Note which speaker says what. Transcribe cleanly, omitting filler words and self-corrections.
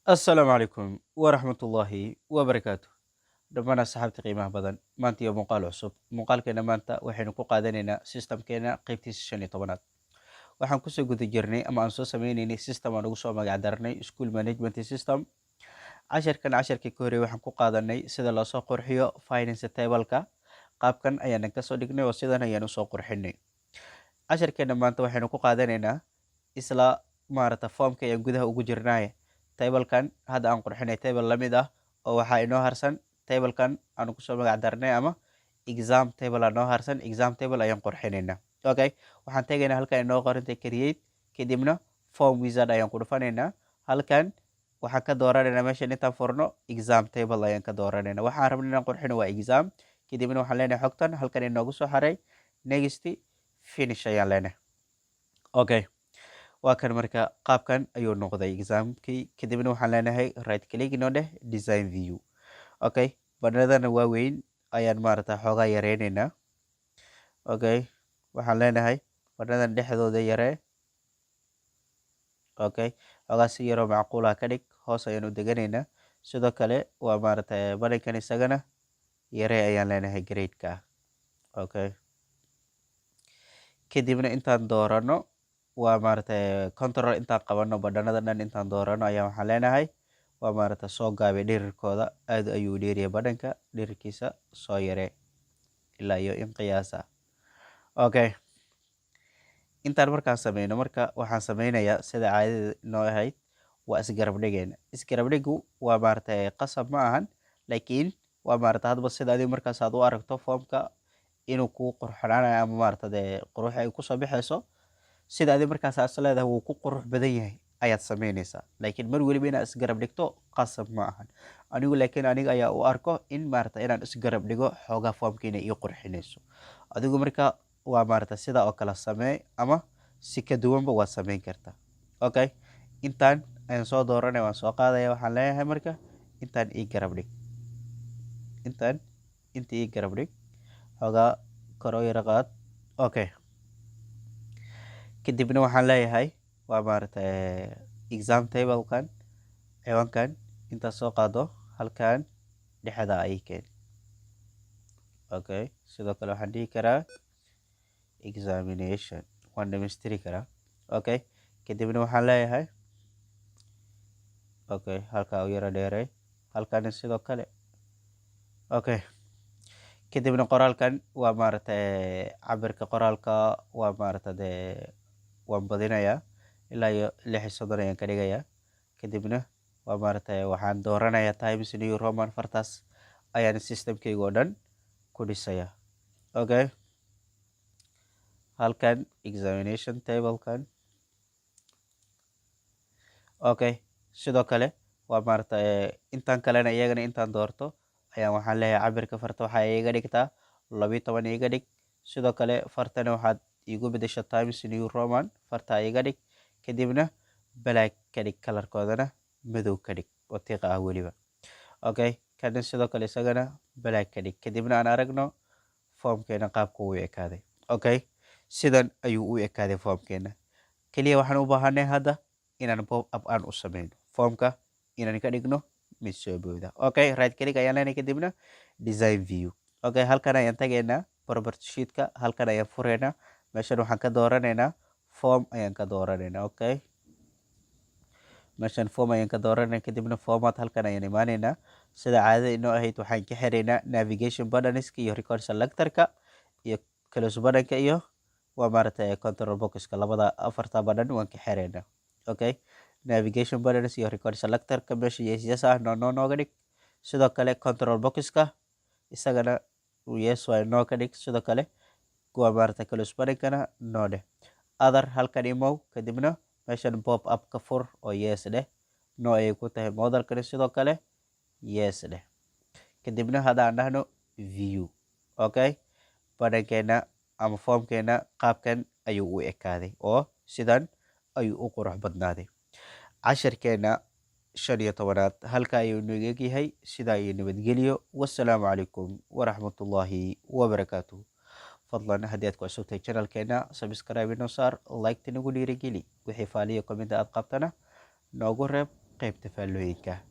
Speaker 1: السلام عليكم ورحمة الله وبركاته. دمنا صاحبتي qiimaha badan maanta iyo muuqaal cusub muuqaalkeena maanta waxaynu ku qaadanaynaa systemkeena qaybtiisa 15aad waxaan kusoo guda jirnay ama aan soo sameynaynay system aan ugu soo magac darnay school management system. Casharkii ka horreeyay waxaan ku qaadanay sida loo soo qurxiyo finance table-ka. Qaabkan ayaan kasoo dhignay oo sidan ayaan usoo qurxinay. Casharkeena maanta waxaynu ku qaadanaynaa isla formka ayaan gudaha ugu jirnaaye tablekan hadda aan qurxinay table la mid ah oo waxaa inoo harsan tablekan aan kusoo magac darnay ama exam table aan noo harsan exam table ayaan qurxinaynaa. Okay, waxaan tegaynaa halkan inoo qorantay create kadibna form wizard ayaan ku dhufanaynaa. Halkan waxaan ka dooranaynaa meeshan intaan furno exam table ayaan ka dooranaynaa. Waxaan rabnay inaan qurxino waa exam kadibna waxaan leenahay xogtan halkan inoogu soo xaray next finish ayaan leenahay. Okay, waa kan marka qaabkan ayuu noqday examkii kadibna waxaan leenahay right click inoo dheh design view. Okay, banadana waaweyn ayaan xoogaa yareynaynaa. Okay, waxaan leenahay banadan dhexdooda yaree. Okay, xoogaa si yaroo macquula ka dhig, hoos ayaan u deganaynaa. Sidoo kale waa banankan isagana yaree ayaan leenahay grade-ka. Okay, kadibna intaan doorano waa control intaan qabano badhanada dhan intaan doorano ayaa waxaan leenahay waa soo gaabay dhirirkooda aad ayuu dheeriya badhanka dhirirkiisa soo yaree ilaa iyo in qiyaasa. Okay, intaan markaan sameyno marka waxaan sameynayaa sida caadada noo ahayd waa isgarab dhigeena. Isgarab dhigu waa qasab ma ahan, laakiin waa hadba sida adiga markaas aad u aragto formka inuu kuu qurxanaanayo ama qurux ay kusoo bixayso sida adiga markaas aad leedahay wuu ku qurux badan yahay ayaad sameynaysaa. Laakiin mar waliba inaad isgarab dhigto qasab ma ahan. Aniga ayaa u arko in inaan isgarab dhigo xoogaa formkiina ii qurxinayso. Adigu marka waa sida oo kala samee ama si ka duwanba waad sameyn kartaa. Okay, intaan ayaan soo dooranay waan soo qaadaya waxaan leeyahay marka intaan ii garab dhig. Inta ii garab dhig xoogaa kor oo yara qaad. Okay, kadibna waxaan leeyahay waa exam table-kan ciwaankan intaad soo qaado halkan dhexda ay keen. Okay, sidoo kale waxaan dhihi karaa examination waan dhamaystiri karaa. Okay, kadibna waxaan leeyahay okay halkaa u yara dheerey halkan sidoo kale. Okay, kadibna qoraalkan waa cabirka qoraalka waa waan badinayaa ilaa iyo 6 ayaan ka dhigayaa. Kadibna waa waxaan dooranayaa Times New Roman fartaas ayaan systemkayga oo dhan ku dhisayaa. Okay, halkan examination table-kan. Okay, sidoo kale waa intaan kalena iyagana intaan doorto ayaan waxaan leeyahay cabirka farta waxaa iga dhigtaa 12 iga dhig. Sidoo kale fartana waxaad igu bedesha Times New Roman farta iga dhig. Kadibna black ka dhig kalarkoodana madow ka dhig oo tiiqa ah weliba. Okay, kana sidoo kale isagana black ka dhig. Kadibna aan aragno formkeena qaabka uu ekaaday. Okay, sidan ayuu u ekaaday formkeena. Kaliya waxaan u baahanay hadda inaan pop up aan u sameyno formka inaan ka dhigno mid soo booda. Okay, right click ayaan leenahay kadibna design view. Okay, halkan ayaan tagaynaa property sheet-ka halkan ayaan fureynaa. Meeshan waxaan ka dooranaynaa form ayaan ka dooranaynaa. Okay, meeshan form ayaan ka dooranaynaa kadibna format halkan ayaan imaanaynaa. Sida caadada inoo ahayd waxaan ka xiraynaa navigation buttonska iyo record selector-ka iyo close button-ka iyo waa control box-ka labada afarta button waan ka xiraynaa. Okay, navigation buttons iyo record selector-ka meesha yes ah nooga dhig. Sidoo kale control box-ka isagana yes waa noo ka dhig. Sidoo kale waa close button-kana noo dheh. Other halkan imow kadibna meeshan pop up ka fur oo yes dheh. No ayay ku tahay model-kana sidoo kale yes dheh. Kadibna hadda aan dhahno view. Okay, button-keena ama formkeena qaabkan ayuu u ekaaday oo sidan ayuu u qurux badnaaday. Casharkeena 15aad halka ayuu nooga egyahay. Sidaa iyo nabadgelyo. Wassalaamu calaykum waraxmatullaahi wabarakaatuh. fadlan haddii aad ku cusubtahay channelkeena subscribe inoo saar like-ta nagu dhiirigeli wixii faaliyo comment aad qabtana noogu reeb qaybta faallooyinka.